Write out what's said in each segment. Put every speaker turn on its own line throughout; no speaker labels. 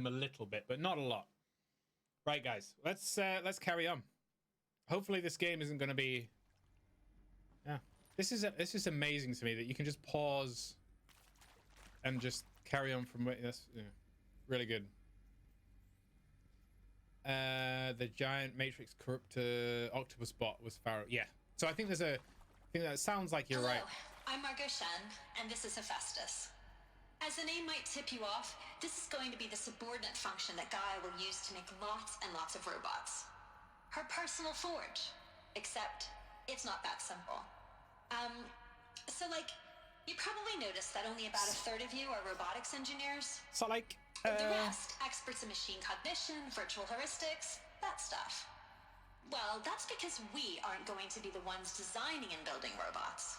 them a little bit, but not a lot. Right, guys, let's carry on. Hopefully this game isn't going to be... Yeah, this is amazing to me that you can just pause and just carry on from where... That's really good. The giant matrix corruptor octopus bot was Pharaoh. Yeah, so I think there's a... I think that sounds like you're right.
I'm Margot Shen, and this is Hephaestus. As the name might tip you off, this is going to be the subordinate function that Gaia will use to make lots and lots of robots. Her personal forge. Except, it's not that simple. So like, you probably noticed that only about a third of you are robotics engineers.
So like...
The rest, experts in machine cognition, virtual heuristics, that stuff. Well, that's because we aren't going to be the ones designing and building robots.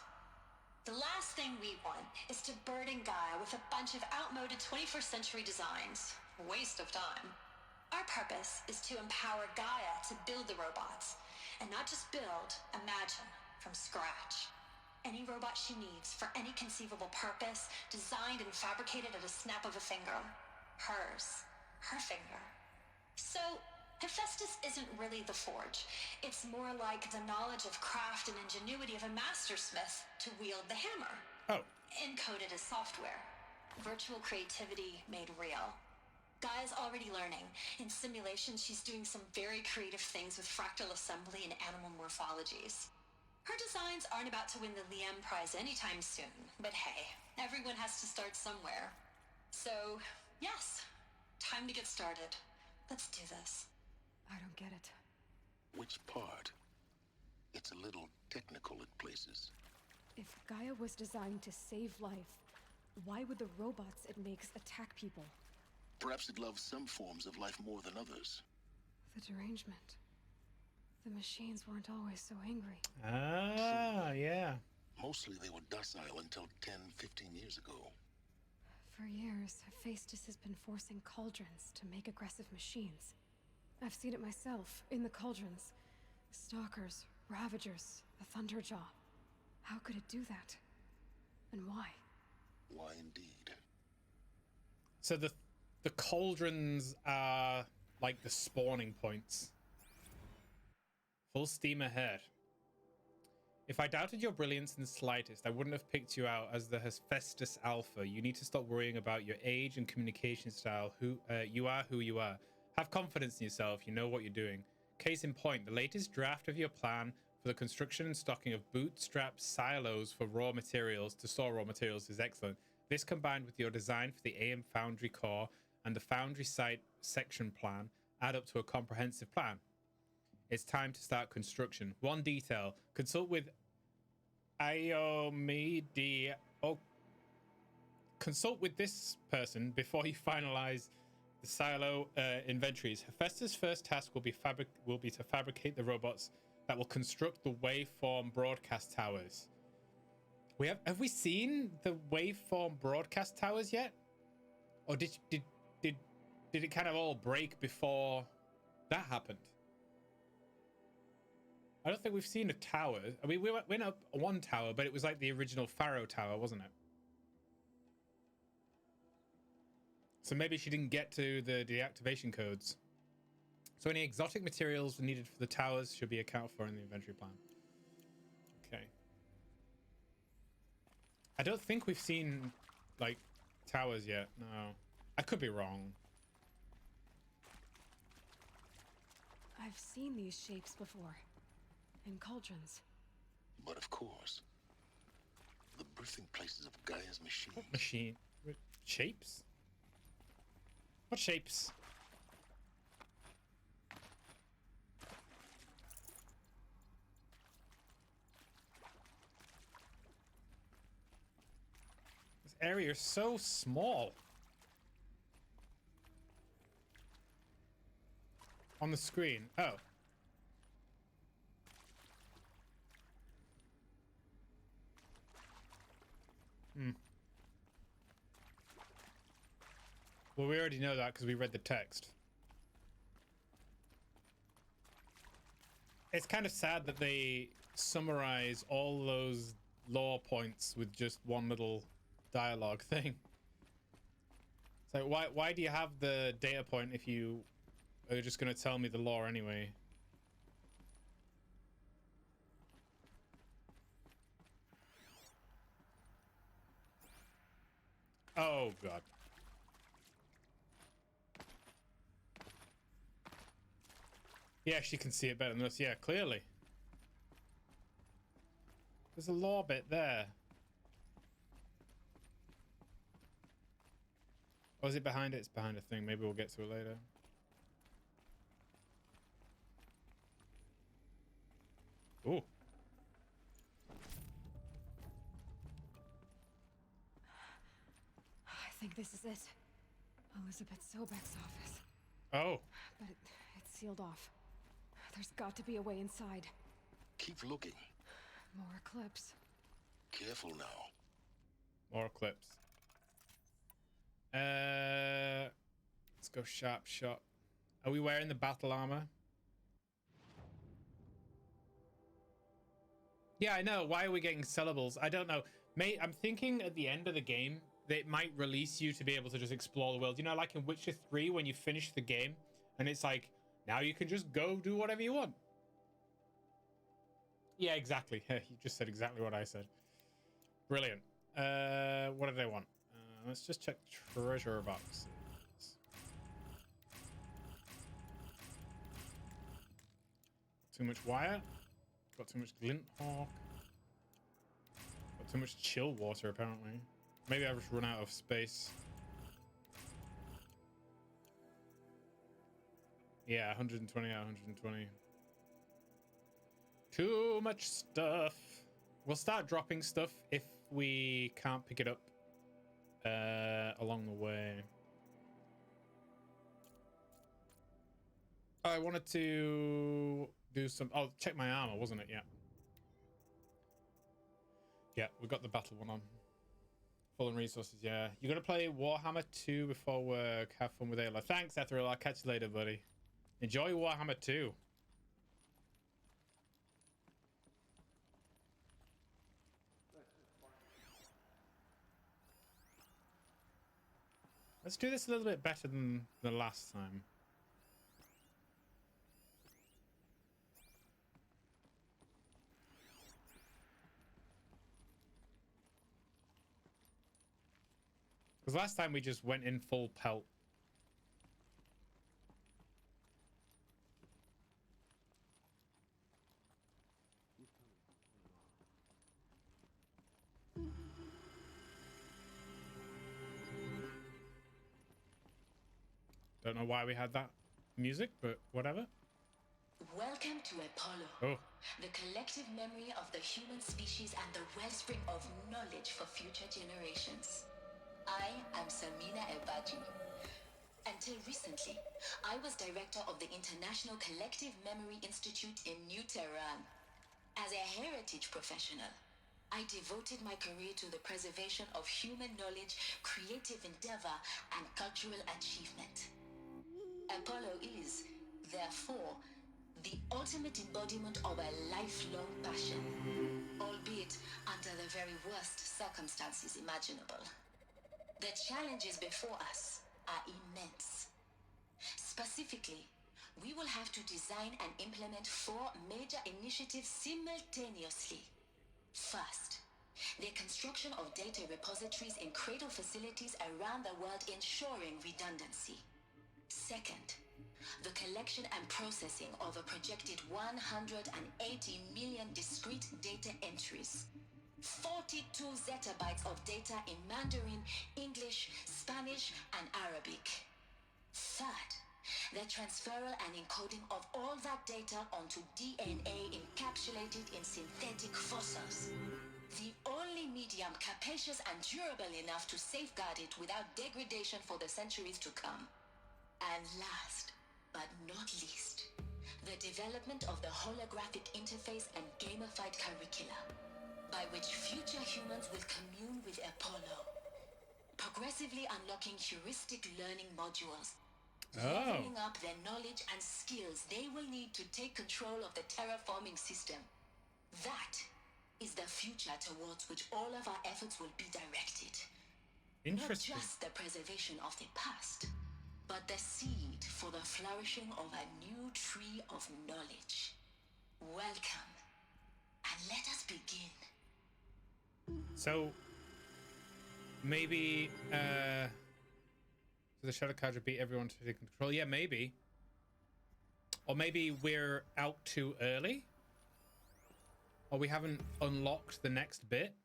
The last thing we want is to burden Gaia with a bunch of outmoded 21st century designs. Waste of time. Our purpose is to empower Gaia to build the robots, and not just build, imagine, from scratch. Any robot she needs for any conceivable purpose, designed and fabricated at a snap of a finger. Hers. Her finger. So, Hephaestus isn't really the forge. It's more like the knowledge of craft and ingenuity of a mastersmith to wield the hammer.
Oh.
Encoded as software. Virtual creativity made real. Gaia's already learning. In simulation, she's doing some very creative things with fractal assembly and animal morphologies. Her designs aren't about to win the Liam Prize anytime soon, but hey, everyone has to start somewhere. So, yes, time to get started. Let's do this.
I don't get it.
Which part? It's a little technical in places.
If Gaia was designed to save life, why would the robots it makes attack people?
Perhaps it loves some forms of life more than others.
The derangement. The machines weren't always so angry.
Ah, yeah.
Mostly they were docile until 10, 15 years ago.
For years, Hephaestus has been forcing cauldrons to make aggressive machines. I've seen it myself, in the cauldrons. Stalkers, Ravagers, the Thunderjaw. How could it do that? And why?
Why indeed?
So the cauldrons are like the spawning points. Full steam ahead. If I doubted your brilliance in the slightest, I wouldn't have picked you out as the Hephaestus Alpha. You need to stop worrying about your age and communication style. You are who you are. Have confidence in yourself. You know what you're doing. Case in point, the latest draft of your plan for the construction and stocking of bootstrap silos for raw materials to store raw materials is excellent. This combined with your design for the AM Foundry core and the Foundry site section plan add up to a comprehensive plan. It's time to start construction. One detail. Consult with consult with this person before you finalize the silo inventories. Hephaestus' first task will be to fabricate the robots that will construct the waveform broadcast towers. Have we seen the waveform broadcast towers yet? Or did it kind of all break before that happened? I don't think we've seen a tower. I mean, we went up one tower, but it was like the original Pharaoh tower, wasn't it? So maybe she didn't get to the deactivation codes. So any exotic materials needed for the towers should be accounted for in the inventory plan. Okay. I don't think we've seen, like, towers yet. No. I could be wrong.
I've seen these shapes before. In cauldrons.
But of course, the birthing places of Gaia's machine.
What machine? Shapes? What shapes? This area is so small. On the screen. Oh. Well, we already know that because we read the text. It's kind of sad that they summarize all those lore points with just one little dialogue thing. So why do you have the data point if you are just going to tell me the lore anyway? Oh god. Yeah, she can see it better than us. Yeah, clearly. There's a lore bit there. Or is it behind it? It's behind a thing. Maybe we'll get to it later. Ooh.
I think this is it. Elizabeth Sobek's office.
Oh.
But it's sealed off. There's got to be a way inside.
Keep looking.
More clips.
Careful now.
More clips. Let's go sharp shot. Are we wearing the battle armor? Yeah, I know. Why are we getting sellables? I don't know. Mate, I'm thinking at the end of the game, they might release you to be able to just explore the world. You know, like in Witcher 3, when you finish the game, and it's like, now you can just go do whatever you want. Yeah, exactly. You just said exactly what I said. Brilliant. What did I want? Let's just check treasure boxes. Too much wire. Got too much glint hawk. Got too much chill water, apparently. Maybe I've just run out of space. Yeah, 120 out of 120. Too much stuff. We'll start dropping stuff if we can't pick it up along the way. I wanted to do some... Oh, check my armor, wasn't it? Yeah. Yeah, we got the battle one on. Full on resources, yeah. You're going to play Warhammer 2 before work. Have fun with Ayla. Thanks, Ethereal. I'll catch you later, buddy. Enjoy Warhammer 2. Let's do this a little bit better than the last time. Because last time we just went in full pelt. Don't know why we had that music, but whatever.
Welcome to Apollo.
Oh.
The collective memory of the human species and the wellspring of knowledge for future generations. I am Samina Elbaji. Until recently, I was director of the International Collective Memory Institute in New Tehran. As a heritage professional, I devoted my career to the preservation of human knowledge, creative endeavor, and cultural achievement. Apollo is, therefore, the ultimate embodiment of a lifelong passion, albeit under the very worst circumstances imaginable. The challenges before us are immense. Specifically, we will have to design and implement 4 major initiatives simultaneously. First, the construction of data repositories in cradle facilities around the world, ensuring redundancy. Second, the collection and processing of a projected 180 million discrete data entries. 42 zettabytes of data in Mandarin, English, Spanish, and Arabic. Third, the transferal and encoding of all that data onto DNA encapsulated in synthetic fossils. The only medium capacious and durable enough to safeguard it without degradation for the centuries to come. And last, but not least, the development of the holographic interface and gamified curricula, by which future humans will commune with Apollo, progressively unlocking heuristic learning modules, leveling up their knowledge and skills they will need to take control of the terraforming system. That is the future towards which all of our efforts will be directed.
Interesting.
Not just the preservation of the past, but the seed for the flourishing of a new tree of knowledge. Welcome, and let us begin.
So maybe so the Shadow Cadre beat everyone to take control. Yeah, maybe. Or maybe we're out too early. Or we haven't unlocked the next bit.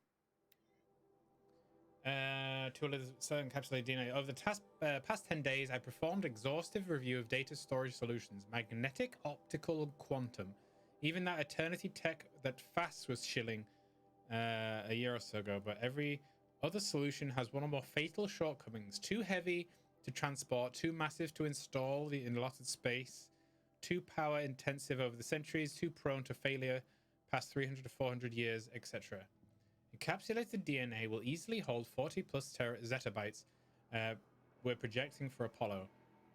To a certain encapsulated DNA. Over the past 10 days, I performed exhaustive review of data storage solutions, magnetic, optical, and quantum. Even that eternity tech that FAST was shilling a year or so ago. But every other solution has one or more fatal shortcomings. Too heavy to transport, too massive to install in allotted space, too power intensive over the centuries, too prone to failure past 300 to 400 years, etc. Encapsulated DNA will easily hold 40 plus zettabytes we're projecting for Apollo.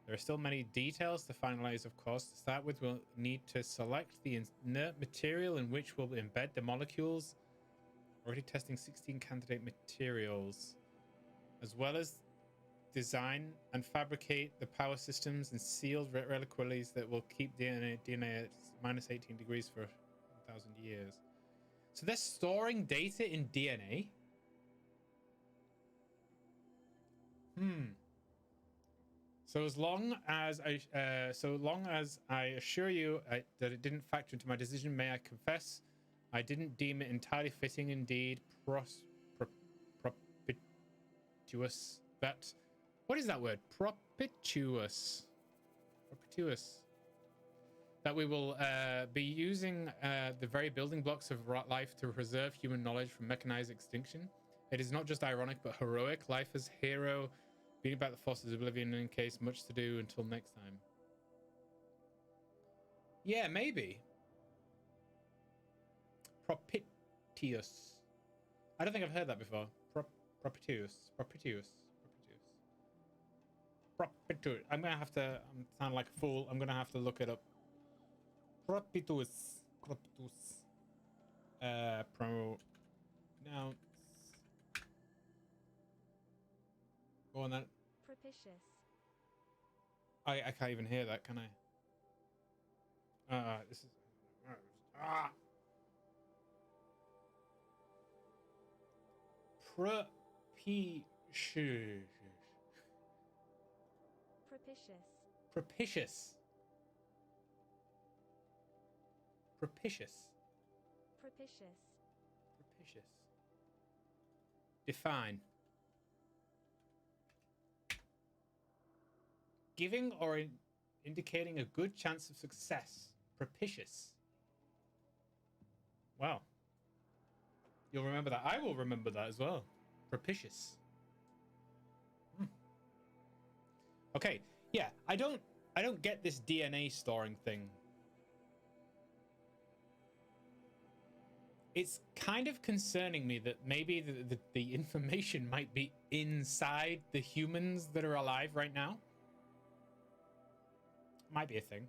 There are still many details to finalize, of course. To start with, we'll need to select the inert material in which we'll embed the molecules. Already testing 16 candidate materials, as well as design and fabricate the power systems and sealed reliquaries that will keep DNA at minus 18 degrees for 1,000 years. So they're storing data in DNA. So as long as I assure you that it didn't factor into my decision, may I confess, I didn't deem it entirely fitting, indeed propitious. That, what is that word? Propitious. That we will be using the very building blocks of life to preserve human knowledge from mechanized extinction. It is not just ironic, but heroic. Life as hero, being about the forces of oblivion, in case much to do until next time. Yeah, maybe. Propitious. I don't think I've heard that before. Propitious. I'm gonna have to sound like a fool. I'm gonna have to look it up. Pronounce. Go on then.
Propitious.
I can't even hear that, can I? This is propitious. Define. Giving or indicating a good chance of success. Propitious. Wow. You'll remember that. I will remember that as well. Propitious. Okay. Yeah, I don't get this DNA storing thing. It's kind of concerning me that maybe the information might be inside the humans that are alive right now. Might be a thing.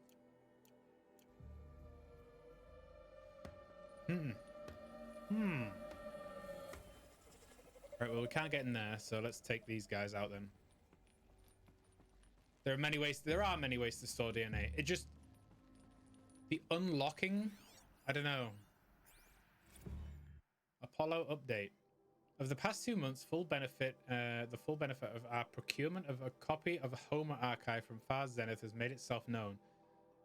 Right, well, we can't get in there, so let's take these guys out then. There are many ways to store DNA. It just, the unlocking, I don't know. Apollo update. Over the past 2 months, the full benefit of our procurement of a copy of a Homer archive from Far Zenith has made itself known.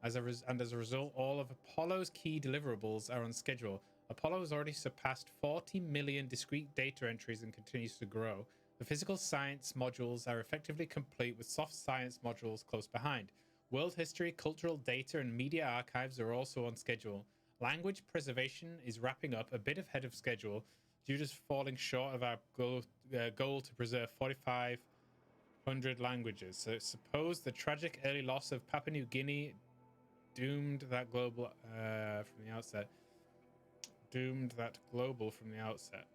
As a result, all of Apollo's key deliverables are on schedule. Apollo has already surpassed 40 million discrete data entries and continues to grow. The physical science modules are effectively complete, with soft science modules close behind. World history, cultural data, and media archives are also on schedule. Language preservation is wrapping up a bit ahead of schedule, due to falling short of our goal to preserve 4,500 languages. So suppose the tragic early loss of Papua New Guinea doomed that global from the outset.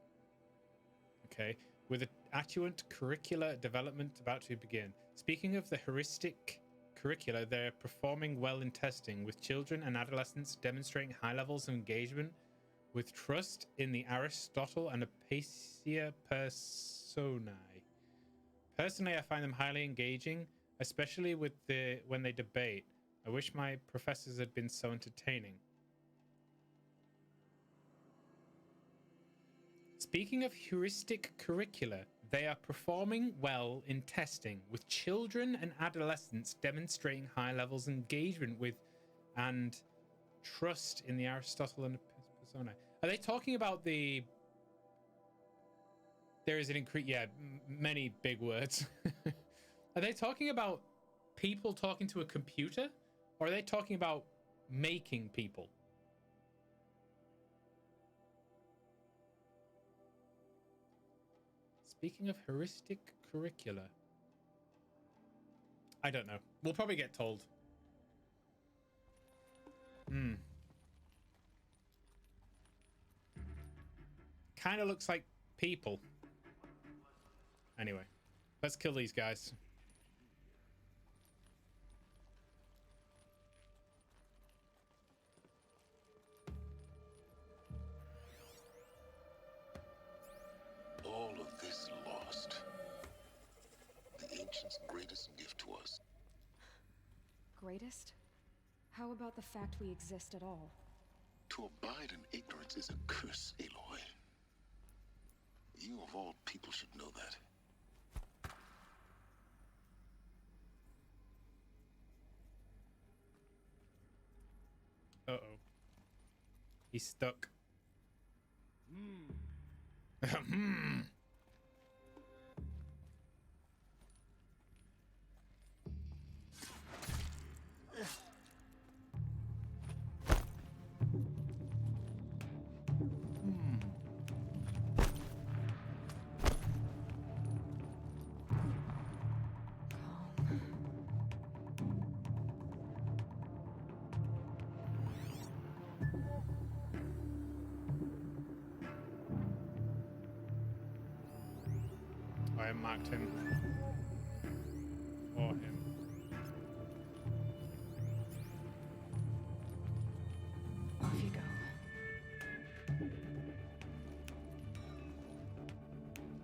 Okay, with an affluent curricular development about to begin. Speaking of the heuristic curricula, they're performing well in testing, with children and adolescents demonstrating high levels of engagement with trust in the Aristotle and Hephaestus personae. Personally, I find them highly engaging, especially with when they debate. I wish my professors had been so entertaining. Speaking of heuristic curricula, they are performing well in testing, with children and adolescents demonstrating high levels of engagement with and trust in the Aristotelian persona. Are they talking about the... There is an increase... Yeah, many big words. Are they talking about people talking to a computer? Or are they talking about making people? Speaking of heuristic curricula. I don't know. We'll probably get told. Kind of looks like people. Anyway, let's kill these guys.
All of this lost. The ancients' greatest gift to us.
Greatest? How about the fact we exist at all?
To abide in ignorance is a curse, Aloy. You of all people should know that.
Uh-oh. He's stuck. I marked him. Or him.
Off you go.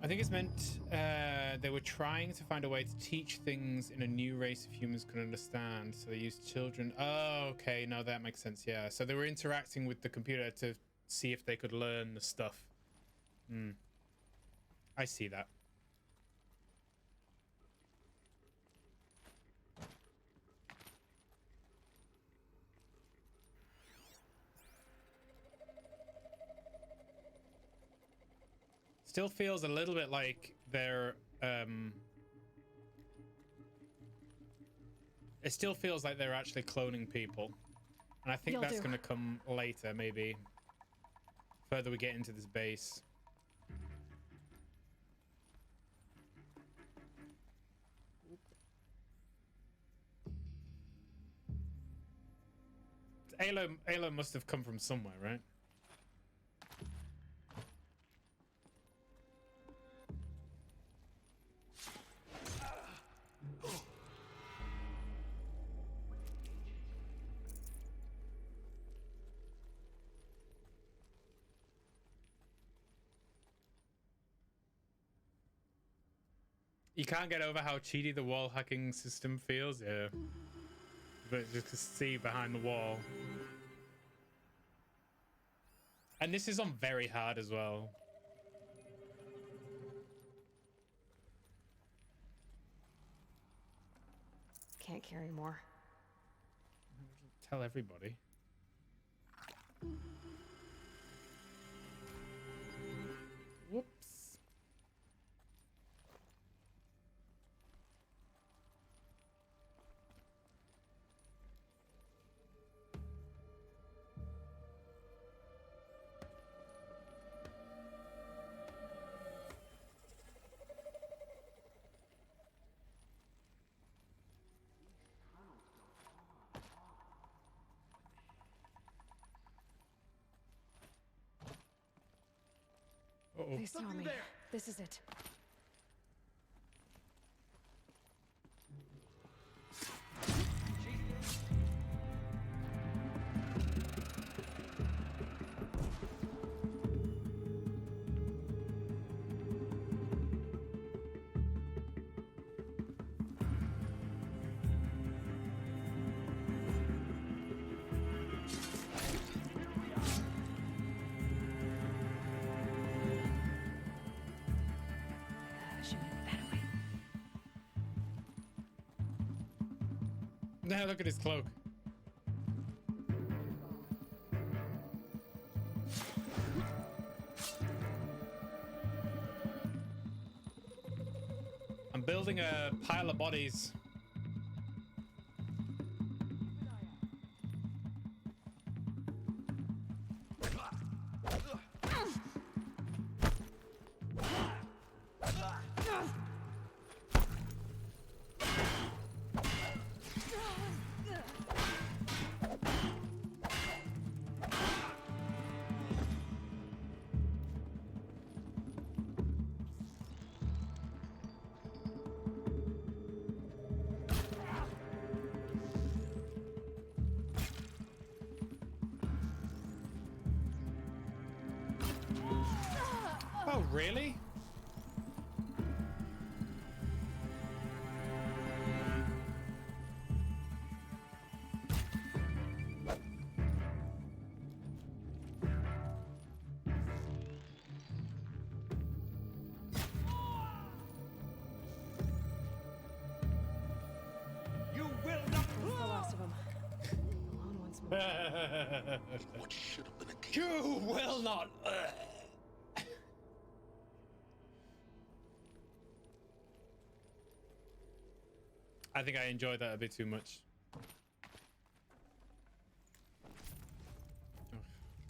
I think it's meant they were trying to find a way to teach things in a new race of humans could understand. So they used children. Oh, okay. No, that makes sense. Yeah. So they were interacting with the computer to see if they could learn the stuff. I see that. Still feels a little bit like they're it still feels like they're actually cloning people, and I think that's going to come later, maybe further we get into this base. Alo must have come from somewhere, right? You can't get over how cheaty the wall hacking system feels, yeah. But just to see behind the wall. And this is on very hard as well.
Can't carry more.
Tell everybody. Whoops.
They saw me. This is it.
Now look at his cloak. I'm building a pile of bodies. Oh, really?
You will not.
That's the last of them. Alone once more.
What should have been a case.
You will not. I think I enjoyed that a bit too much. Oh,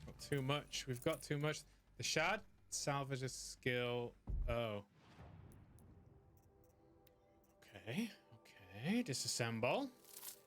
got too much. We've got too much. The shard salvage a skill. Oh. Okay. Okay. Disassemble.